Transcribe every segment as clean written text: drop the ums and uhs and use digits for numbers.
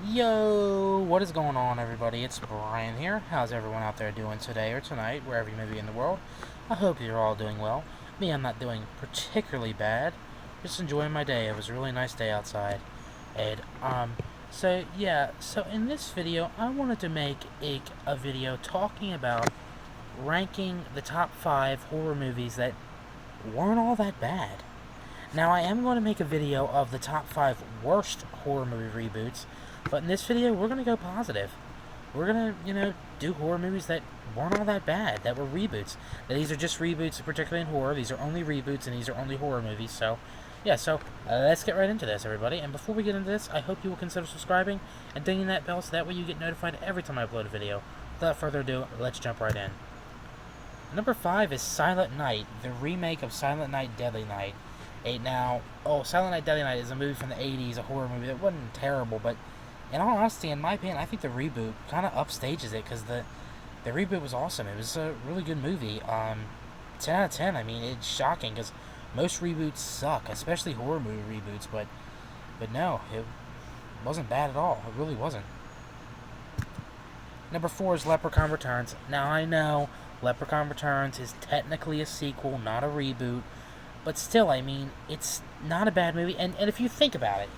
Yo, what is going on, everybody? It's Brian here. How's everyone out there doing today or tonight, wherever you may be in the world? I hope you're all doing well. Me, I'm not doing particularly bad. Just enjoying my day. It was a really nice day outside. And, so in this video, I wanted to make a video talking about ranking the top 5 horror movies that weren't all that bad. Now, I am going to make a video of the top 5 worst horror movie reboots, but in this video, we're going to go positive. We're going to, do horror movies that weren't all that bad, that were reboots. That these are just reboots, particularly in horror. These are only reboots, and these are only horror movies. So, yeah, let's get right into this, everybody. And before we get into this, I hope you will consider subscribing and dinging that bell so that way you get notified every time I upload a video. Without further ado, let's jump right in. Number 5 is Silent Night, the remake of Silent Night, Deadly Night. Silent Night, Deadly Night is a movie from the 80s, a horror movie that wasn't terrible, but in all honesty, in my opinion, I think the reboot kind of upstages it, because the reboot was awesome. It was a really good movie. 10 out of 10, I mean, it's shocking, because most reboots suck, especially horror movie reboots, but no, it wasn't bad at all. It really wasn't. Number 4 is Leprechaun Returns. Now, I know Leprechaun Returns is technically a sequel, not a reboot, but still, I mean, it's not a bad movie, and if you think about it,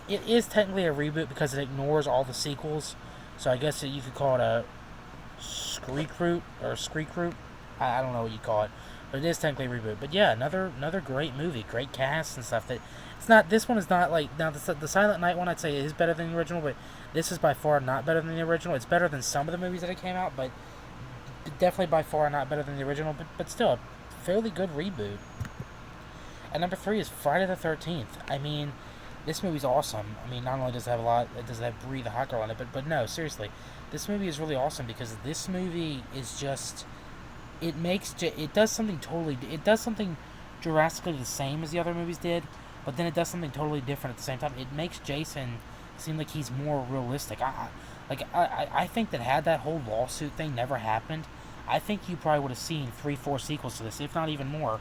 it is technically a reboot because it ignores all the sequels, so I guess you could call it a Screek-root. I don't know what you call it, but it is technically a reboot. But yeah, another great movie, great cast and stuff. This one is not like, now the Silent Night one, I'd say is better than the original, but this is by far not better than the original. It's better than some of the movies that came out, but definitely by far not better than the original, but still a fairly good reboot. And number 3 is Friday the 13th. I mean, this movie's awesome. I mean, not only does it have Brie the hot girl in it, but no, seriously, this movie is really awesome because this movie is just, it does something drastically the same as the other movies did, but then it does something totally different at the same time. It makes Jason seem like he's more realistic. I think that had that whole lawsuit thing never happened, I think you probably would have seen 3-4 sequels to this, if not even more.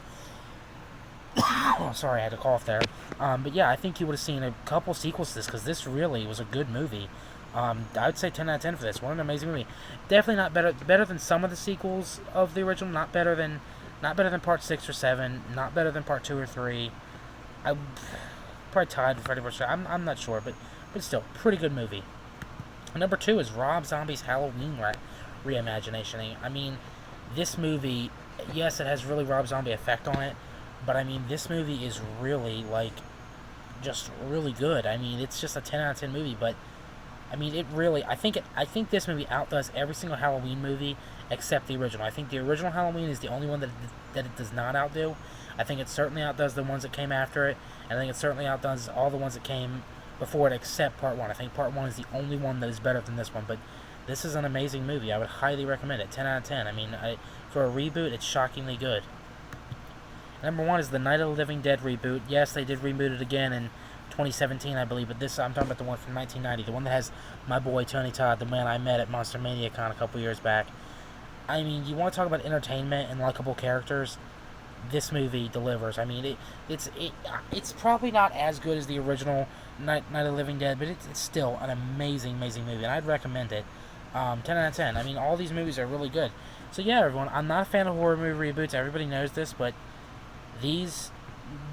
Oh, sorry, I had a cough there. But yeah, I think you would have seen a couple sequels to this, because this really was a good movie. I would say 10 out of 10 for this. What an amazing movie. Definitely not better than some of the sequels of the original. Not better than part 6 or 7. Not better than part 2 or 3. I probably tied with Freddy vs. I'm not sure, but still, pretty good movie. Number 2 is Rob Zombie's Halloween reimagination. I mean, this movie, yes, it has really Rob Zombie effect on it, but I mean, this movie is really, just really good. I mean, it's just a 10 out of 10 movie, but I mean, I think this movie outdoes every single Halloween movie except the original. I think the original Halloween is the only one that it does not outdo. I think it certainly outdoes the ones that came after it, and I think it certainly outdoes all the ones that came before it except part 1. I think part 1 is the only one that is better than this one, but this is an amazing movie. I would highly recommend it. 10 out of 10. I mean, for a reboot, it's shockingly good. Number 1 is the Night of the Living Dead reboot. Yes, they did reboot it again in 2017, I believe, but I'm talking about the one from 1990, the one that has my boy Tony Todd, the man I met at Monster Mania Con a couple years back. I mean, you want to talk about entertainment and likable characters? This movie delivers. I mean, it's probably not as good as the original Night of the Living Dead, but it's still an amazing movie, and I'd recommend it. 10 out of 10. I mean, all these movies are really good. So yeah, everyone, I'm not a fan of horror movie reboots. Everybody knows this, but these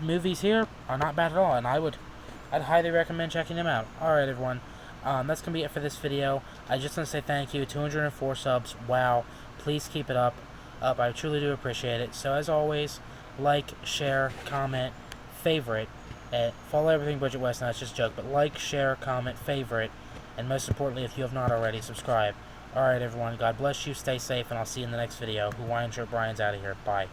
movies here are not bad at all, and I'd highly recommend checking them out. Alright, everyone, that's gonna be it for this video. I just want to say thank you. 204 subs. Wow. Please keep it up. I truly do appreciate it. So as always, like, share, comment, favorite, follow everything Budget West. Now it's just a joke, but like, share, comment, favorite, and most importantly, if you have not already, subscribe. Alright, everyone, God bless you, stay safe, and I'll see you in the next video. Hawaiian Shirt Brian's out of here. Bye.